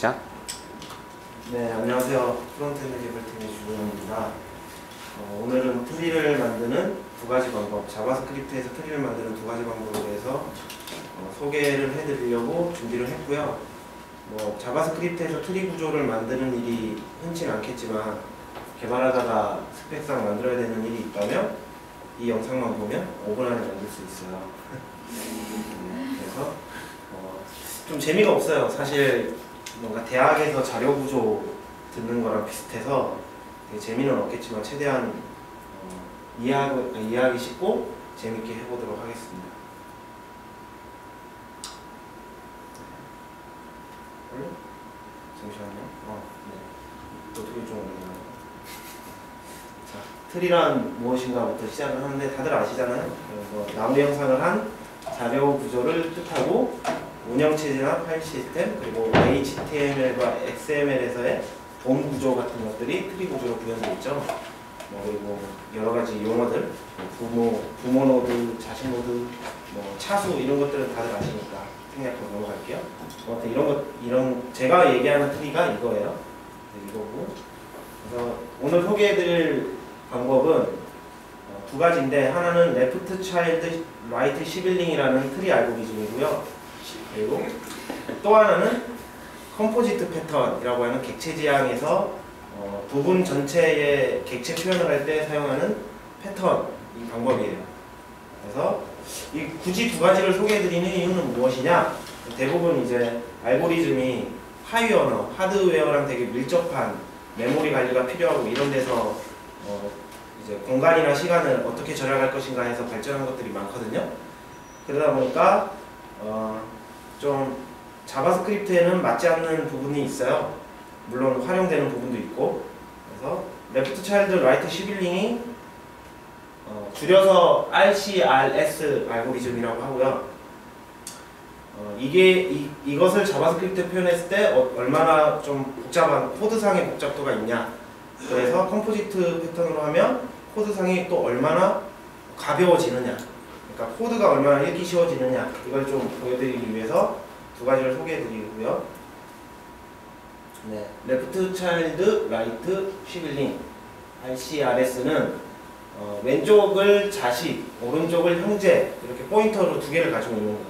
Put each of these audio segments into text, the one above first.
시작. 네, 안녕하세요. 프론트엔드 개발팀의 주동현입니다. 오늘은 트리를 만드는 두 가지 방법, 자바스크립트에서 트리를 만드는 두 가지 방법에 대해서 소개를 해드리려고 준비를 했고요. 자바스크립트에서 트리 구조를 만드는 일이 흔치는 않겠지만 개발하다가 스펙상 만들어야 되는 일이 있다면 이 영상만 보면 5분 안에 만들 수 있어요. 그래서 좀 재미가 없어요. 사실 뭔가 대학에서 자료 구조 듣는 거랑 비슷해서 되게 재미는 없겠지만 최대한 이해하기 쉽고 재밌게 해보도록 하겠습니다. 잠시만요. 네. 어떻게 좀 어렵나요? 자, 트리란 무엇인가부터 시작을 하는데 다들 아시잖아요. 나무 형상을 한 자료 구조를 뜻하고 운영체제나 파일 시스템 그리고 HTML과 XML에서의 돔 구조 같은 것들이 트리 구조로 구현되어 있죠. 그리고 여러 가지 용어들, 부모 노드, 자식 노드, 차수 이런 것들은 다들 아시니까 생략하고 넘어갈게요. 이런 제가 얘기하는 트리가 이거예요. 네, 이거고. 그래서 오늘 소개해드릴 방법은 두 가지인데 하나는 레프트 차일드 라이트 시빌링이라는 트리 알고리즘이고요. 그리고 또 하나는 컴포지트 패턴이라고 하는 객체 지향에서 부분 전체의 객체 표현을 할 때 사용하는 패턴 이 방법이에요. 그래서 굳이 두 가지를 소개해드리는 이유는 무엇이냐? 대부분 이제 알고리즘이 하위 언어, 하드웨어랑 되게 밀접한 메모리 관리가 필요하고 이런 데서 이제 공간이나 시간을 어떻게 절약할 것인가 해서 발전한 것들이 많거든요. 그러다 보니까 좀 자바스크립트에는 맞지 않는 부분이 있어요. 물론 활용되는 부분도 있고. 그래서 레프트 차일드 라이트 시빌링이 줄여서 RCRS 알고리즘이라고 하고요. 이것을 자바스크립트에 표현했을 때 얼마나 좀 복잡한 코드상의 복잡도가 있냐. 그래서 컴포지트 패턴으로 하면 코드상이 또 얼마나 가벼워지느냐. 그러니까 코드가 얼마나 읽기 쉬워지느냐. 이걸 좀 보여드리기 위해서 두 가지를 소개해드리고요. 네, 레프트 차일드 라이트 시빌링 RCRS는 왼쪽을 자식, 오른쪽을 형제 이렇게 포인터로 두 개를 가지고 있는 거예요.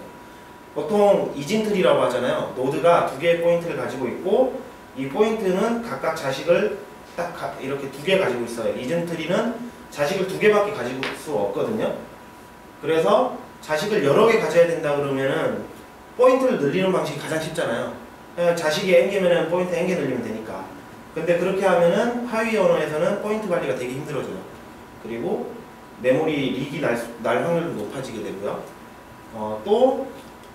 보통 이진트리라고 하잖아요. 노드가 두 개의 포인트를 가지고 있고 이 포인트는 각각 자식을 딱 이렇게 두 개 가지고 있어요. 이진트리는 자식을 두 개밖에 가지고 수 없거든요. 그래서 자식을 여러 개 가져야 된다 그러면은 포인트를 늘리는 방식이 가장 쉽잖아요. 그냥 자식이 n개면은 포인트 n개 늘리면 되니까. 근데 그렇게 하면은 하위 언어에서는 포인트 관리가 되게 힘들어져요. 그리고 메모리 리기 날 확률도 높아지게 되고요. 또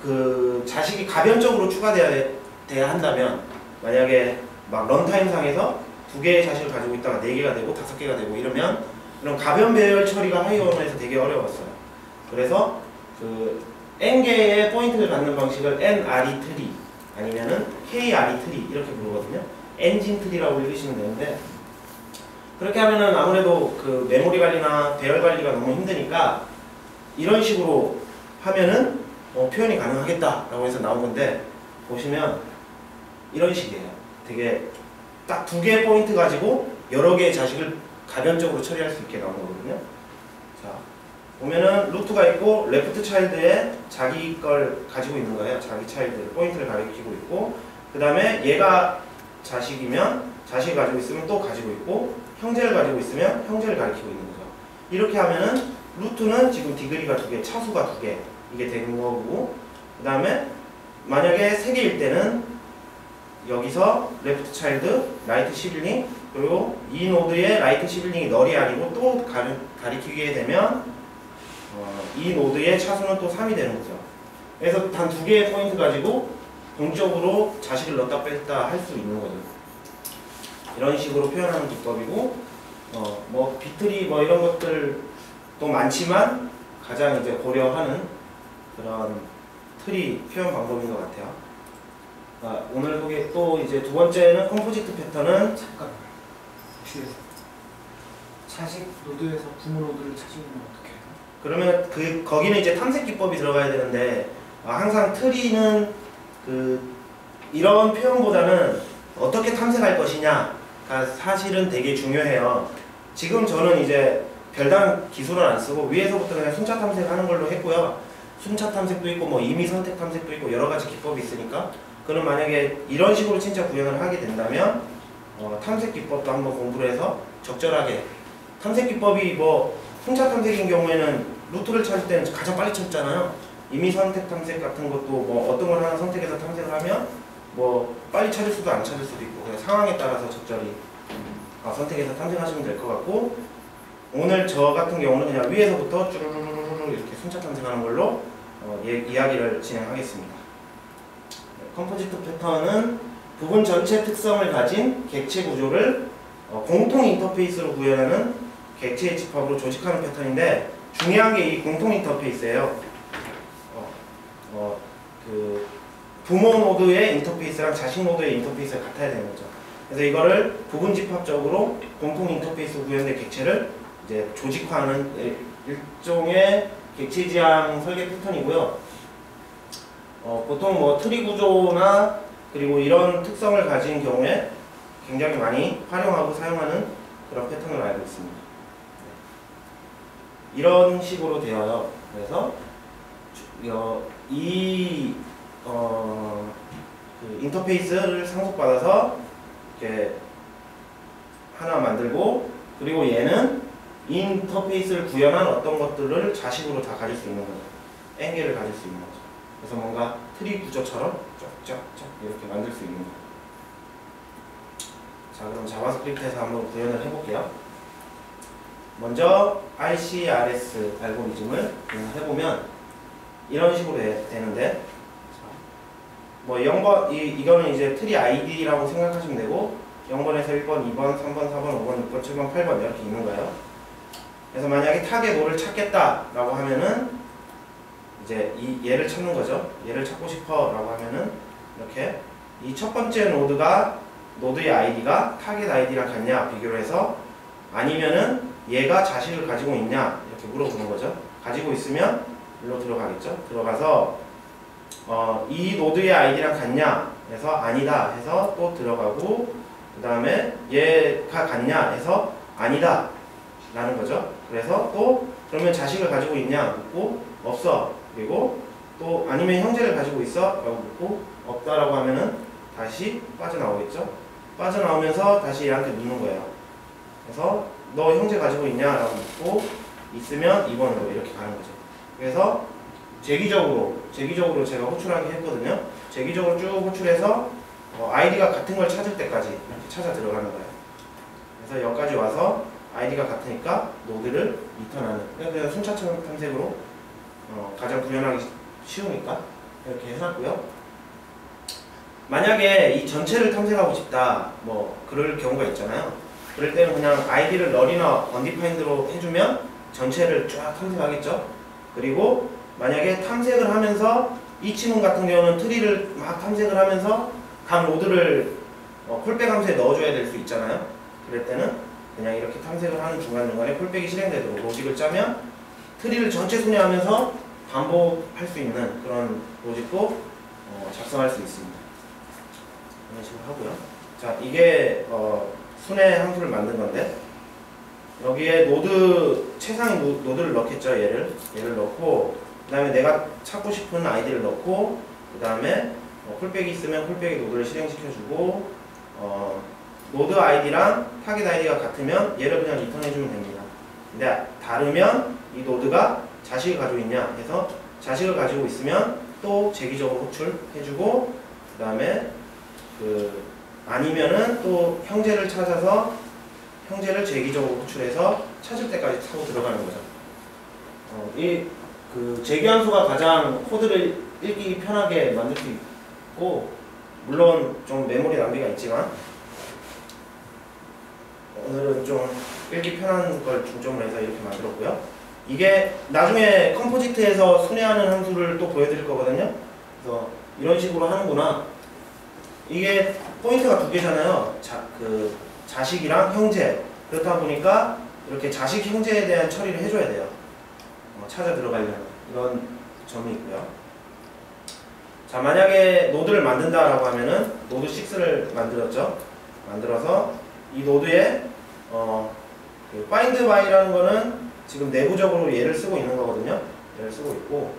그 자식이 가변적으로 추가돼야 한다면 만약에 막 런타임 상에서 두 개의 자식을 가지고 있다가 네 개가 되고 다섯 개가 되고 이러면 이런 가변 배열 처리가 하위 언어에서 되게 어려웠어요. 그래서 그 n개의 포인트를 갖는 방식을 nRE 트리 아니면은 KRE 트리 이렇게 부르거든요. 엔진 트리라고 읽으시면 되는데 그렇게 하면은 아무래도 그 메모리 관리나 배열 관리가 너무 힘드니까 이런 식으로 하면은 표현이 가능하겠다라고 해서 나온 건데 보시면 이런 식이에요. 되게 딱 두 개의 포인트 가지고 여러 개의 자식을 가변적으로 처리할 수 있게 나온 거거든요. 자, 보면은 루트가 있고 레프트 차일드에 자기 걸 가지고 있는 거예요. 자기 차일드 포인트를 가리키고 있고 그 다음에 얘가 자식이면 자식을 가지고 있으면 또 가지고 있고 형제를 가지고 있으면 형제를 가리키고 있는 거죠. 이렇게 하면은 루트는 지금 디그리가 두 개, 차수가 두 개 이게 되는 거고 그 다음에 만약에 세 개일 때는 여기서 레프트 차일드 라이트 시빌링 그리고 이 노드의 라이트 시빌링이 널이 아니고 또 가리키게 되면 이 노드의 차수는 또 3이 되는 거죠. 그래서 단 두 개의 포인트 가지고 동적으로 자식을 넣었다 뺐다 할 수 있는 거죠. 이런 식으로 표현하는 기법이고 비트리 이런 것들도 많지만 가장 이제 고려하는 그런 트리 표현 방법인 것 같아요. 오늘 소개 또 이제 두 번째는 컴포지트 패턴은 잠깐 혹시 자식 노드에서 부모 노드를 찾으면 어떻게 해요? 그러면 거기는 이제 탐색 기법이 들어가야 되는데 항상 트리는 그 이런 표현보다는 어떻게 탐색할 것이냐가 사실은 되게 중요해요. 지금 저는 이제 별다른 기술은 안 쓰고 위에서부터 그냥 순차 탐색하는 걸로 했고요. 순차 탐색도 있고 뭐 임의 선택 탐색도 있고 여러 가지 기법이 있으니까 그럼 만약에 이런 식으로 진짜 구현을 하게 된다면 탐색 기법도 한번 공부를 해서 적절하게 탐색 기법이 뭐 순차 탐색인 경우에는 루트를 찾을 때는 가장 빨리 찾잖아요. 임의 선택 탐색 같은 것도 뭐 어떤 걸 하나 선택해서 탐색을 하면 뭐 빨리 찾을 수도 안 찾을 수도 있고 그냥 상황에 따라서 적절히 선택해서 탐색하시면 될 것 같고 오늘 저 같은 경우는 그냥 위에서부터 쭈루루루루 이렇게 순차 탐색하는 걸로 이야기를 진행하겠습니다. 컴포지트 패턴은 부분 전체 특성을 가진 객체 구조를 공통 인터페이스로 구현하는 객체의 집합으로 조직하는 패턴인데 중요한 게 이 공통 인터페이스예요. 그 부모 노드의 인터페이스랑 자식 노드의 인터페이스가 같아야 되는 거죠. 그래서 이거를 부분 집합적으로 공통 인터페이스 구현된 객체를 이제 조직화하는 일종의 객체 지향 설계 패턴이고요. 보통 뭐 트리 구조나 그리고 이런 특성을 가진 경우에 굉장히 많이 활용하고 사용하는 그런 패턴을 알고 있습니다. 이런 식으로 되어요. 그래서 그 인터페이스를 상속받아서 이렇게 하나 만들고 그리고 얘는 이 인터페이스를 구현한 어떤 것들을 자식으로 다 가질 수 있는 거죠. N개를 가질 수 있는 거죠. 그래서 뭔가 트리 구조처럼 쫙쫙쫙 이렇게 만들 수 있는 거예요. 자, 그럼 자바스크립트에서 한번 구현을 해볼게요. 먼저 ICRS 알고리즘을 해보면 이런 식으로 되는데 뭐 0번 이거는 이제 트리 ID라고 생각하시면 되고 0번에서 1번, 2번, 3번, 4번, 5번, 6번, 7번, 8번 이렇게 있는 거예요. 그래서 만약에 타겟 노를 찾겠다라고 하면은 이제 얘를 찾는 거죠. 얘를 찾고 싶어라고 하면은 이렇게 이 첫 번째 노드의 아이디가 타겟 아이디랑 같냐 비교를 해서 아니면은 얘가 자식을 가지고 있냐 이렇게 물어보는 거죠. 가지고 있으면 일로 들어가겠죠. 들어가서 이 노드의 아이디랑 같냐 해서 아니다 해서 또 들어가고 그 다음에 얘가 같냐 해서 아니다 라는 거죠. 그래서 또 그러면 자식을 가지고 있냐 묻고 없어. 그리고 또 아니면 형제를 가지고 있어? 라고 묻고 없다라고 하면은 다시 빠져나오겠죠. 빠져나오면서 다시 얘한테 묻는 거예요. 그래서 너 형제 가지고 있냐? 라고 묻고 있으면 2번으로 이렇게 가는 거죠. 그래서 재기적으로 제가 호출하기 했거든요. 재기적으로 쭉 호출해서 아이디가 같은 걸 찾을 때까지 이렇게 찾아 들어가는 거예요. 그래서 여기까지 와서 아이디가 같으니까 노드를 리턴하는 그냥 순차 탐색으로 가장 구현하기 쉬우니까 이렇게 해놨고요. 만약에 이 전체를 탐색하고 싶다 뭐 그럴 경우가 있잖아요. 그럴 때는 그냥 아이디를 널이나 언디파인드로 해주면 전체를 쫙 탐색하겠죠. 그리고 만약에 탐색을 하면서 이 친구 같은 경우는 트리를 막 탐색을 하면서 각 노드를 콜백 함수에 넣어줘야 될 수 있잖아요. 그럴 때는 그냥 이렇게 탐색을 하는 중간중간에 콜백이 실행되도록 로직을 짜면 트리를 전체 순회하면서 반복할 수 있는 그런 로직도 작성할 수 있습니다. 이런 식으로 하고요. 자, 이게 순회 함수를 만든 건데 여기에 최상위 노드를 넣겠죠. 얘를 넣고 그 다음에 내가 찾고 싶은 아이디를 넣고 그 다음에 콜백이 있으면 콜백의 노드를 실행시켜주고 노드 아이디랑 타겟 아이디가 같으면 얘를 그냥 리턴해주면 됩니다. 근데 다르면 이 노드가 자식을 가지고 있냐 해서 자식을 가지고 있으면 또 재기적으로 호출해주고 그 다음에 아니면은 또 형제를 찾아서 형제를 재기적으로 호출해서 찾을 때까지 타고 들어가는 거죠. 재기함수가 가장 코드를 읽기 편하게 만들 수 있고 물론 좀 메모리 낭비가 있지만 오늘은 좀 읽기 편한 걸 중점으로 해서 이렇게 만들었고요. 이게 나중에 컴포지트에서 순회하는 함수를 또 보여드릴 거거든요. 그래서 이런 식으로 하는구나. 이게 포인트가 두 개잖아요. 자식이랑 형제. 그렇다 보니까 이렇게 자식 형제에 대한 처리를 해줘야 돼요. 찾아 들어가려면 이런 점이 있고요. 자, 자, 만약에 노드를 만든다라고 하면은 노드 6를 만들었죠. 만들어서 이 노드에 그 find by라는 거는 지금 내부적으로 얘를 쓰고 있는 거거든요. 얘를 쓰고 있고,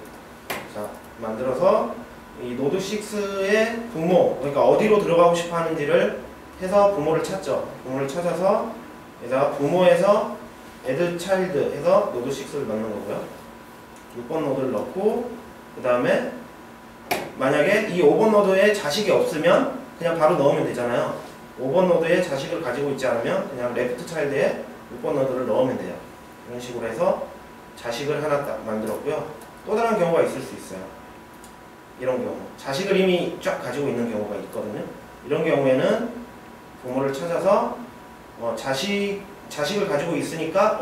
자, 만들어서 이 노드 6의 부모, 그러니까 어디로 들어가고 싶어 하는지를 해서 부모를 찾죠. 부모를 찾아서 여기다가 부모에서 add child 해서 노드 6를 넣는 거고요. 6번 노드를 넣고, 그 다음에 만약에 이 5번 노드에 자식이 없으면 그냥 바로 넣으면 되잖아요. 5번 노드에 자식을 가지고 있지 않으면 그냥 left child에 6번 노드를 넣으면 돼요. 이런 식으로 해서 자식을 하나 딱 만들었고요. 또 다른 경우가 있을 수 있어요. 이런 경우 자식을 이미 쫙 가지고 있는 경우가 있거든요. 이런 경우에는 부모를 찾아서 자식을 가지고 있으니까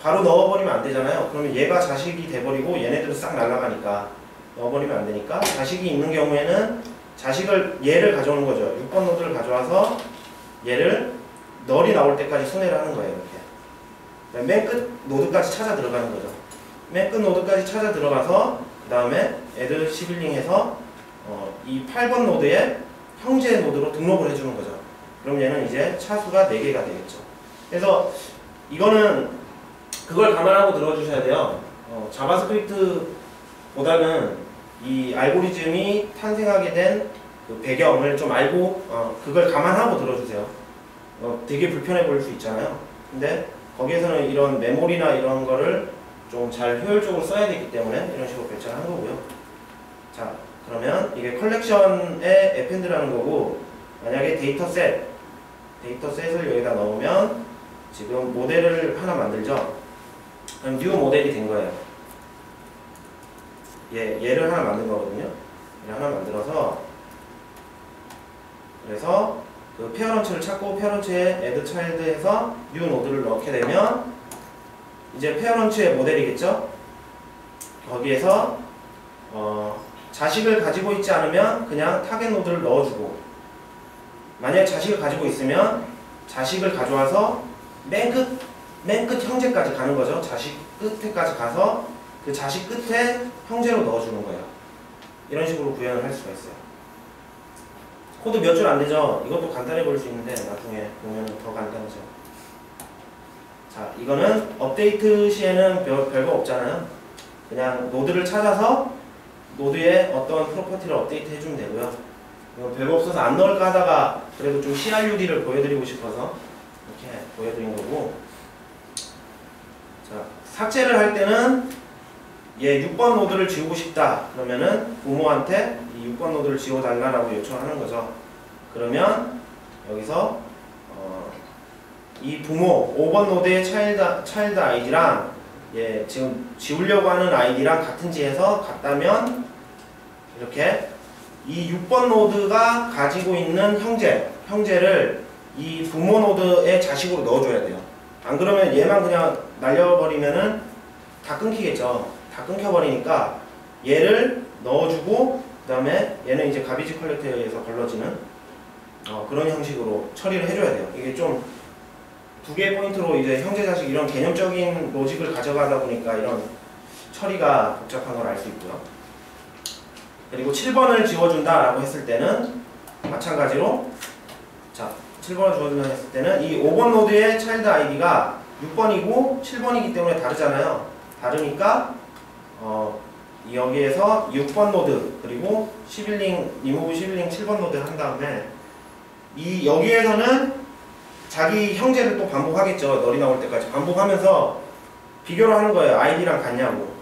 바로 넣어버리면 안 되잖아요. 그러면 얘가 자식이 돼버리고 얘네들은 싹 날아가니까 넣어버리면 안 되니까, 자식이 있는 경우에는 얘를 가져오는 거죠. 6번 노드를 가져와서 얘를 널이 나올 때까지 순회를 하는 거예요. 이렇게 맨 끝 노드까지 찾아 들어가는 거죠. 맨 끝 노드까지 찾아 들어가서 그 다음에 add 시빌링 해서 이 8번 노드에 형제 노드로 등록을 해주는 거죠. 그럼 얘는 이제 차수가 4개가 되겠죠. 그래서 이거는 그걸 감안하고 들어주셔야 돼요. 자바스크립트보다는 이 알고리즘이 탄생하게 된 그 배경을 좀 알고 그걸 감안하고 들어주세요. 되게 불편해 보일 수 있잖아요. 근데 거기에서는 이런 메모리나 이런 거를 좀 잘 효율적으로 써야 되기 때문에 이런 식으로 배치를 한 거고요. 자, 그러면 이게 컬렉션의 append라는 거고, 만약에 데이터셋을 여기다 넣으면 지금 모델을 하나 만들죠. 그럼 new 모델이 된 거예요. 얘를 하나 만든 거거든요. 얘를 하나 만들어서, 그래서 그 페어런츠를 찾고 페어런츠에 add child 해서 new 노드를 넣게 되면 이제 페어런츠의 모델이겠죠. 거기에서 자식을 가지고 있지 않으면 그냥 타겟 노드를 넣어주고, 만약에 자식을 가지고 있으면 자식을 가져와서 맨 끝 형제까지 가는 거죠. 자식 끝에까지 가서 그 자식 끝에 형제로 넣어주는 거예요. 이런 식으로 구현을 할 수가 있어요. 코드 몇 줄 안 되죠? 이것도 간단해 보일 수 있는데 나중에 보면 더 간단하죠. 자, 이거는 업데이트 시에는 별거 없잖아요. 그냥 노드를 찾아서 노드에 어떤 프로퍼티를 업데이트 해주면 되고요. 이거 별거 없어서 안 넣을까 하다가 그래도 좀 CRUD를 보여드리고 싶어서 이렇게 보여드린 거고, 자, 삭제를 할 때는 얘 6번 노드를 지우고 싶다 그러면은 부모한테 이 6번 노드를 지워달라고 요청하는 거죠. 그러면 여기서 이 부모 5번 노드의 차일드 아이디랑 지금 지우려고 하는 아이디랑 같은지 해서 같다면 이렇게 이 6번 노드가 가지고 있는 형제를 이 부모 노드의 자식으로 넣어줘야 돼요. 안 그러면 얘만 그냥 날려버리면은 다 끊기겠죠. 다 끊겨버리니까 얘를 넣어주고, 그 다음에 얘는 이제 가비지 컬렉터에 의해서 걸러지는 그런 형식으로 처리를 해줘야 돼요. 이게 좀 두 개의 포인트로 이제 형제 자식 이런 개념적인 로직을 가져가다 보니까 이런 처리가 복잡한 걸 알 수 있고요. 그리고 7번을 지워준다라고 했을 때는 마찬가지로, 자, 7번을 지워준다 했을 때는 이 5번 노드의 차일드 아이디가 6번이고 7번이기 때문에 다르잖아요. 다르니까 여기에서 6번 노드 그리고 리무브 11링 7번 노드를 한 다음에 여기에서는 자기 형제를 또 반복하겠죠. 널이 나올 때까지 반복하면서 비교를 하는 거예요. 아이디랑 같냐고.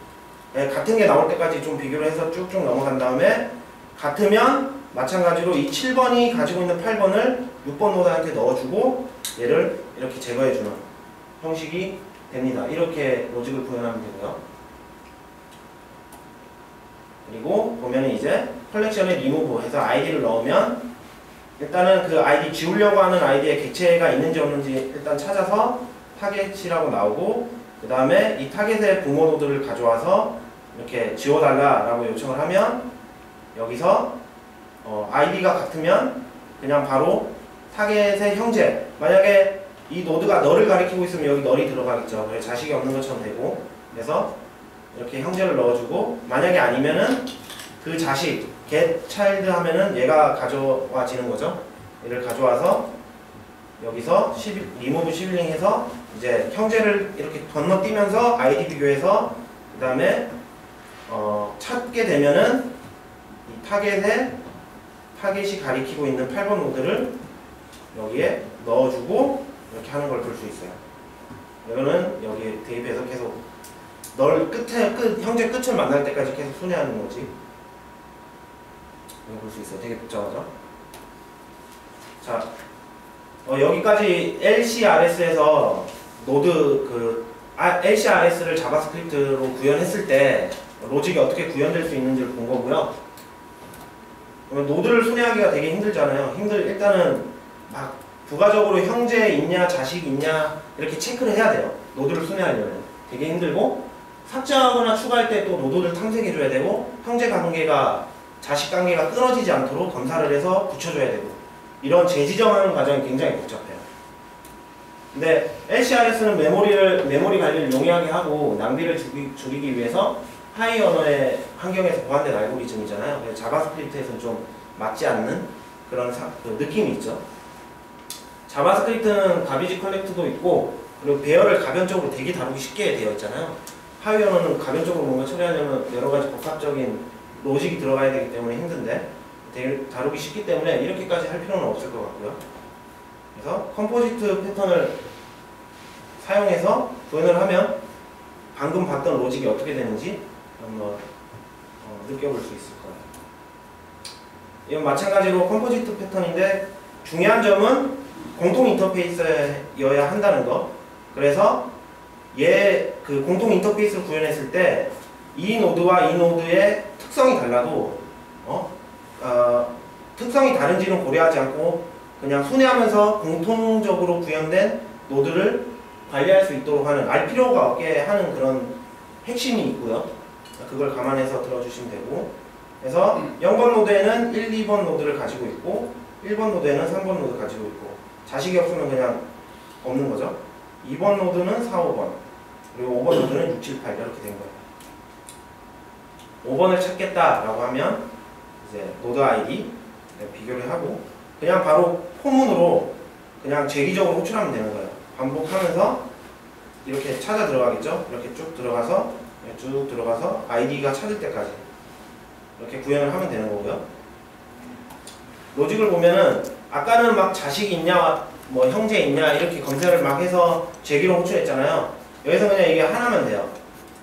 같은 게 나올 때까지 좀 비교를 해서 쭉쭉 넘어간 다음에 같으면 마찬가지로 이 7번이 가지고 있는 8번을 6번 노드한테 넣어주고 얘를 이렇게 제거해주는 형식이 됩니다. 이렇게 로직을 구현하면 되고요. 그리고 보면은 이제 컬렉션에 리무브 해서 아이디를 넣으면 일단은 그 아이디 지우려고 하는 아이디에 객체가 있는지 없는지 일단 찾아서 타겟이라고 나오고, 그 다음에 이 타겟의 부모 노드를 가져와서 이렇게 지워달라라고 요청을 하면 여기서 아이디가 같으면 그냥 바로 타겟의 형제, 만약에 이 노드가 널을 가리키고 있으면 여기 널이 들어가겠죠. 그래서 자식이 없는 것처럼 되고, 그래서 이렇게 형제를 넣어주고, 만약에 아니면은 그 자식 get child 하면은 얘가 가져와지는 거죠. 얘를 가져와서 여기서 remove sibling 해서 이제 형제를 이렇게 건너뛰면서 아이디 비교해서 그 다음에 찾게 되면은 이 타겟이 가리키고 있는 8번 노드를 여기에 넣어주고 이렇게 하는 걸 볼 수 있어요. 이거는 여기 대입해서 계속 형제 끝을 만날 때까지 계속 순회하는 거지. 이거 볼 수 있어요. 되게 복잡하죠? 자, 여기까지 LCRS에서 LCRS를 자바스크립트로 구현했을 때 로직이 어떻게 구현될 수 있는지를 본 거고요. 그러면 노드를 순회하기가 되게 힘들잖아요. 일단은 막 부가적으로 형제 있냐 자식 있냐 이렇게 체크를 해야 돼요. 노드를 순회하려면 되게 힘들고, 삭제하거나 추가할 때 또 노드를 탐색해줘야 되고, 형제 관계가 자식 관계가 끊어지지 않도록 검사를 해서 붙여줘야 되고, 이런 재지정하는 과정이 굉장히 복잡해요. 근데 LCRS는 메모리 관리를 용이하게 하고 낭비를 줄이기 위해서 하이 언어의 환경에서 보완된 알고리즘이잖아요. 그래서 자바스크립트에서는 좀 맞지 않는 그런 느낌이 있죠. 자바스크립트는 가비지 컬렉트도 있고, 그리고 배열을 가변적으로 되게 다루기 쉽게 되어 있잖아요. 하위 언어는 가변적으로 뭔가 처리하려면 여러 가지 복합적인 로직이 들어가야 되기 때문에 힘든데 다루기 쉽기 때문에 이렇게까지 할 필요는 없을 것 같고요. 그래서 컴포지트 패턴을 사용해서 구현을 하면 방금 봤던 로직이 어떻게 되는지 한번 느껴볼 수 있을 거예요. 이건 마찬가지로 컴포지트 패턴인데 중요한 점은 공통 인터페이스여야 한다는 거. 그래서 그 공통 인터페이스를 구현했을 때 이 노드와 이 노드의 특성이 달라도 특성이 다른지는 고려하지 않고 그냥 순회하면서 공통적으로 구현된 노드를 관리할 수 있도록 하는, 알 필요가 없게 하는 그런 핵심이 있고요. 그걸 감안해서 들어주시면 되고, 그래서 0번 노드에는 1, 2번 노드를 가지고 있고 1번 노드에는 3번 노드 가지고 있고, 자식이 없으면 그냥 없는 거죠. 2번 노드는 4, 5번, 그리고 5번 노드는 6, 7, 8 이렇게 된 거예요. 5번을 찾겠다라고 하면 이제 노드 아이디 비교를 하고 그냥 바로 포문으로 그냥 재기적으로 호출하면 되는 거예요. 반복하면서 이렇게 찾아 들어가겠죠. 이렇게 쭉 들어가서 아이디가 찾을 때까지 이렇게 구현을 하면 되는 거고요. 로직을 보면은 아까는 막 자식이 있냐 뭐 형제 있냐 이렇게 검색을 막 해서 재기로 호출했잖아요. 여기서 그냥 이게 하나면 돼요.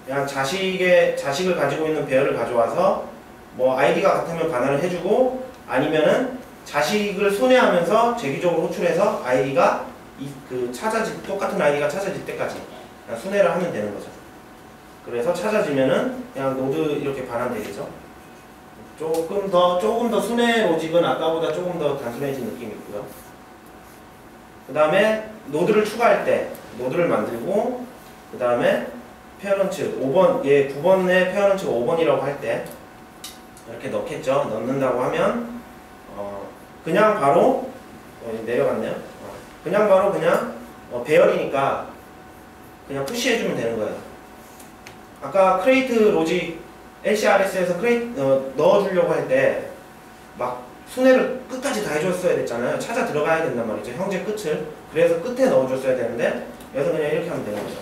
그냥 자식을 가지고 있는 배열을 가져와서 뭐 아이디가 같으면 반환을 해주고, 아니면은 자식을 순회하면서 재기적으로 호출해서 아이디가 똑같은 아이디가 찾아질 때까지 그냥 순회를 하면 되는 거죠. 그래서 찾아지면은 그냥 노드 이렇게 반환되겠죠. 조금 더 순회 로직은 아까보다 조금 더 단순해진 느낌이 있고요. 그 다음에 노드를 추가할 때 노드를 만들고, 그 다음에 페어런츠 5번, 9번의 페어런츠가 5번이라고 할 때 이렇게 넣겠죠. 넣는다고 하면 그냥 바로 내려갔네요. 그냥 바로 배열이니까 그냥 푸시해주면 되는 거예요. 아까 크레이트 로직 LCRS에서 넣어주려고 할 때 막 순회를 끝까지 다 해줬어야 됐잖아요. 찾아 들어가야 된단 말이죠. 형제 끝을. 그래서 끝에 넣어줬어야 되는데 여기서 그냥 이렇게 하면 되는 거죠.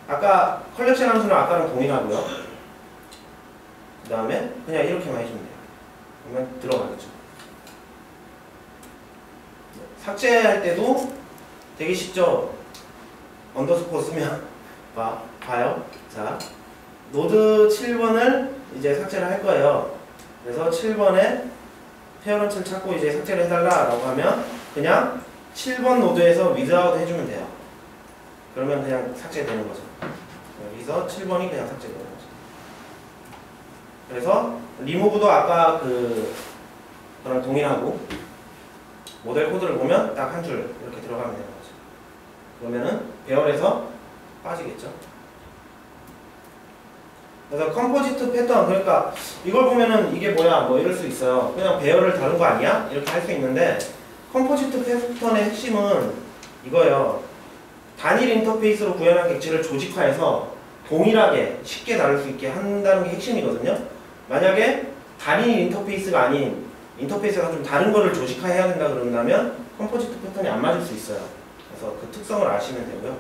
아까 컬렉션 함수는 아까랑 동일하고요. 그 다음에 그냥 이렇게만 해주면 돼요. 그러면 들어가겠죠. 삭제할 때도 되게 쉽죠. 언더스코어 쓰면 봐요. 자, 노드 7번을 이제 삭제를 할 거예요. 그래서 7번에 페어런츠를 찾고 이제 삭제를 해달라라고 하면 그냥 7번 노드에서 without 해주면 돼요. 그러면 그냥 삭제되는 거죠. 여기서 7번이 그냥 삭제되는 거죠. 그래서 remove도 아까 그랑 동일하고 모델 코드를 보면 딱 한 줄 이렇게 들어가면 되는 거죠. 그러면은 배열에서 빠지겠죠. 그래서 컴포지트 패턴, 그러니까 이걸 보면은 이게 뭐야 뭐 이럴 수 있어요. 그냥 배열을 다룬 거 아니야? 이렇게 할 수 있는데, 컴포지트 패턴의 핵심은 이거예요. 단일 인터페이스로 구현한 객체를 조직화해서 동일하게 쉽게 다룰 수 있게 한다는 게 핵심이거든요. 만약에 단일 인터페이스가 아닌 인터페이스가 좀 다른 거를 조직화해야 된다 그런다면 컴포지트 패턴이 안 맞을 수 있어요. 그래서 그 특성을 아시면 되고요.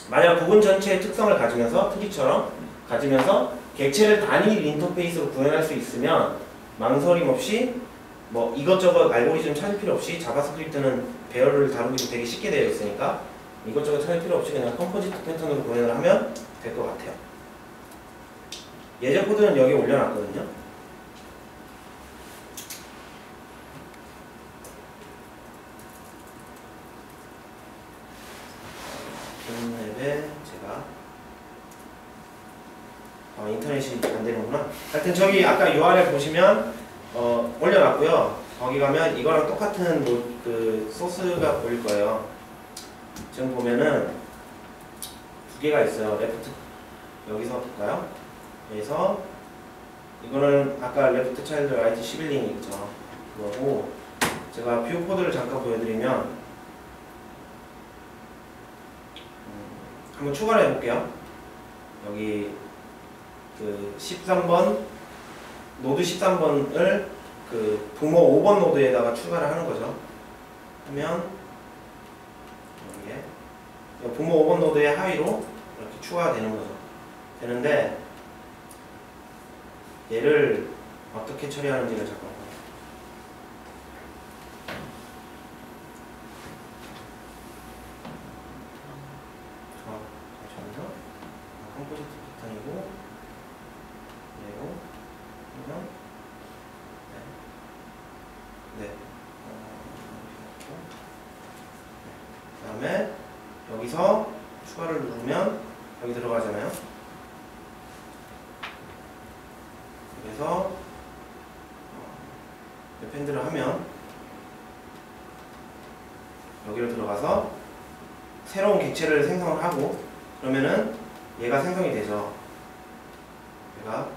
만약 부분 전체의 특성을 가지면서 트리처럼 가지면서 객체를 단일 인터페이스로 구현할 수 있으면 망설임 없이 뭐 이것저것 알고리즘 찾을 필요 없이 자바스크립트는 배열을 다루기도 되게 쉽게 되어 있으니까 이것저것 찾을 필요 없이 그냥 컴포지트 패턴으로 구현을 하면 될 것 같아요. 예제 코드는 여기 올려놨거든요. 앱에 제가 인터넷이 안 되는구나. 하여튼 저기 아까 URL 보시면 올려놨고요. 거기 가면 이거랑 똑같은 그 소스가 보일 거예요. 지금 보면은 두 개가 있어요. 레프트 여기서 볼까요? 그래서 이거는 아까 레프트 차일드 라이트 시빌링이 있죠. 그거고 제가 뷰 코드를 잠깐 보여드리면 한번 추가를 해볼게요. 여기 그 13번 노드 13번을 그 부모 5번 노드에다가 추가를 하는 거죠. 하면 여기에 부모 5번 노드의 하위로 이렇게 추가가 되는 거죠. 되는데 얘를 어떻게 처리하는지를 잠깐 볼게요. 잠시만요. 컴포지트 패턴이고 얘로 그러면 네. 그 다음에 여기서 추가를 누르면 여기 들어가잖아요. 그래서 append를 하면 여기로 들어가서 새로운 객체를 생성을 하고 그러면은 얘가 생성이 되죠. 얘가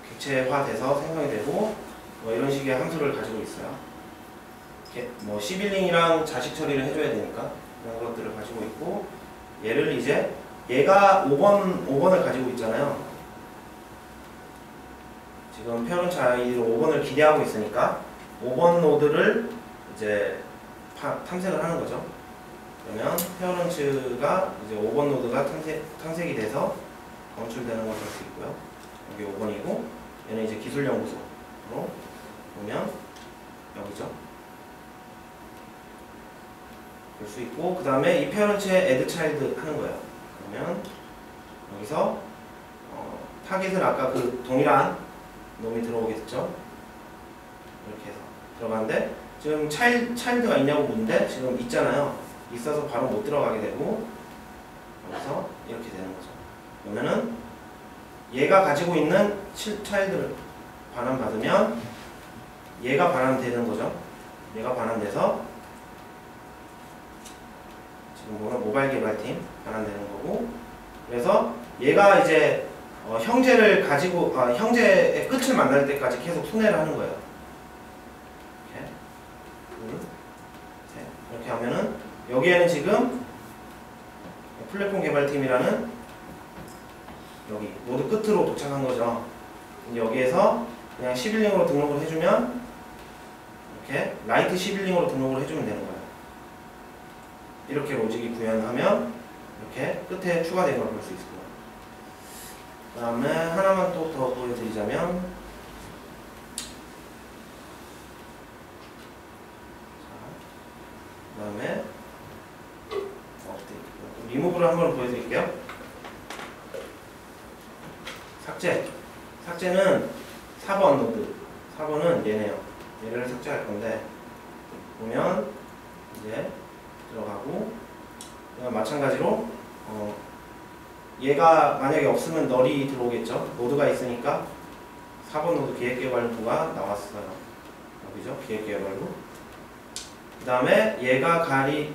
객체화돼서 생성이 되고 뭐 이런 식의 함수를 가지고 있어요. 뭐 시빌링이랑 자식 처리를 해줘야 되니까 그런 것들을 가지고 있고 얘를 이제 얘가 5번을 가지고 있잖아요. 지금 페어런트 아이디로 5번을 기대하고 있으니까 5번 노드를 이제 탐색을 하는 거죠. 그러면 페어런트가 이제 5번 노드가 탐색이 돼서 검출되는 걸 볼 수 있고요. 여기 5번이고 얘는 이제 기술연구소로 보면 여기죠. 볼 수 있고 그 다음에 이 페어런트에 add child 하는 거예요. 그러면 여기서 타겟을 아까 그 동일한 놈이 들어오게 됐죠. 이렇게 해서 들어가는데 지금 차일드가 있냐고 묻는데 지금 있잖아요. 있어서 바로 못 들어가게 되고 여기서 이렇게 되는 거죠. 그러면은 얘가 가지고 있는 차일드를 반환받으면 얘가 반환되는 거죠. 얘가 반환돼서 지금 보면 모바일 개발팀 반환되는 거고 그래서 얘가 이제 형제를 가지고 형제의 끝을 만날 때까지 계속 순회를 하는 거예요. 이렇게 둘, 셋 이렇게 하면은 여기에는 지금 플랫폼 개발팀이라는 여기 모두 끝으로 도착한 거죠. 여기에서 그냥 시빌링으로 등록을 해주면 이렇게 라이트 시빌링으로 등록을 해주면 되는 거예요. 이렇게 로직이 구현하면 이렇게 끝에 추가된 걸 볼 수 있을 거예요. 그 다음에 하나만 또 더 보여드리자면 그 다음에 리무브를 한번 보여드릴게요. 삭제는 4번 노드 4번은 얘네요. 얘를 삭제할 건데 보면 이제 들어가고 마찬가지로 얘가 만약에 없으면 널이 들어오겠죠. 노드가 있으니까 4번 노드 기획개발부가 나왔어요. 여기죠. 기획개발부. 그 다음에 얘가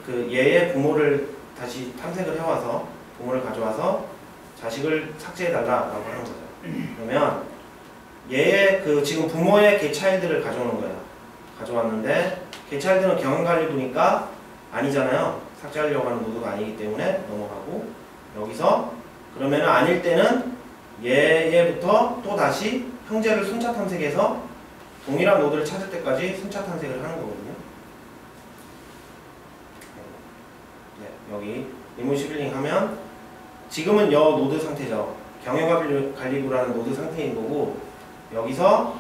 얘의 부모를 다시 탐색을 해와서 부모를 가져와서 자식을 삭제해달라라고 하는 거죠. 그러면 얘의 지금 부모의 개차일드를 가져오는 거예요. 가져왔는데 개차일드는 경영관리부니까 아니잖아요. 삭제하려고 하는 노드가 아니기 때문에 넘어가고 여기서 그러면은 아닐 때는 얘부터 또 다시 형제를 순차 탐색해서 동일한 노드를 찾을 때까지 순차 탐색을 하는 거거든요. 네, 여기 리모트 시블링 하면 지금은 여 노드 상태죠. 경영관리구라는 노드 상태인 거고, 여기서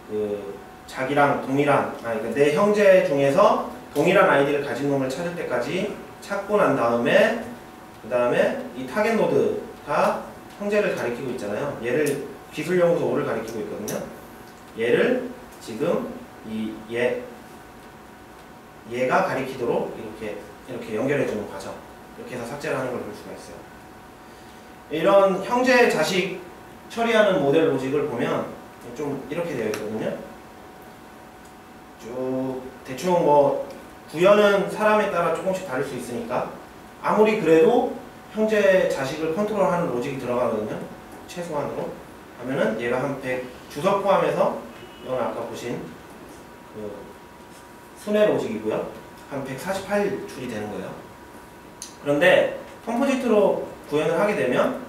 그 자기랑 동일한, 그러니까 내 형제 중에서 동일한 아이디를 가진 놈을 찾을 때까지 찾고 난 다음에, 그 다음에 이 타겟 노드가 형제를 가리키고 있잖아요. 얘를 기술연구소 5를 가리키고 있거든요. 얘를 지금 얘가 가리키도록 이렇게 연결해주는 과정. 이렇게 해서 삭제를 하는 걸 볼 수가 있어요. 이런 형제 자식 처리하는 모델 로직을 보면 좀 이렇게 되어 있거든요. 쭉 대충 뭐 구현은 사람에 따라 조금씩 다를 수 있으니까 아무리 그래도 형제 자식을 컨트롤하는 로직이 들어가거든요. 최소한으로 하면은 얘가 한 100 주석 포함해서 이건 아까 보신 그 순회 로직이고요. 한 148줄이 되는 거예요. 그런데 컴포지트로 구현을 하게 되면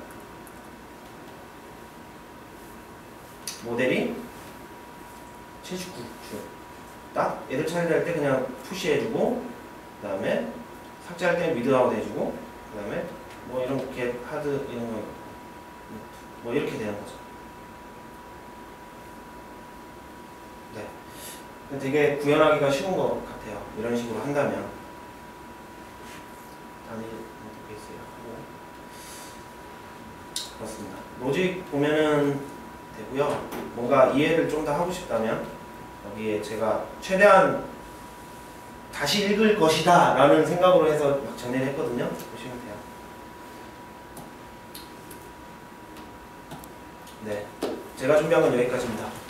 모델이 79줄. 딱 얘들 처리할 때 그냥 푸시해주고, 그 다음에 삭제할 때 미드아웃 해주고, 그 다음에 뭐 이런 겟 하드 이런 거 뭐 이렇게 되는 거죠. 네, 되게 구현하기가 쉬운 것 같아요. 이런 식으로 한다면. 단일 인터페이스에 하고 그렇습니다. 로직 보면은 되고요. 뭔가 이해를 좀 더 하고 싶다면 여기에 제가 최대한 다시 읽을 것이다 라는 생각으로 해서 막 정리를 했거든요. 보시면 돼요. 네, 제가 준비한 건 여기까지입니다.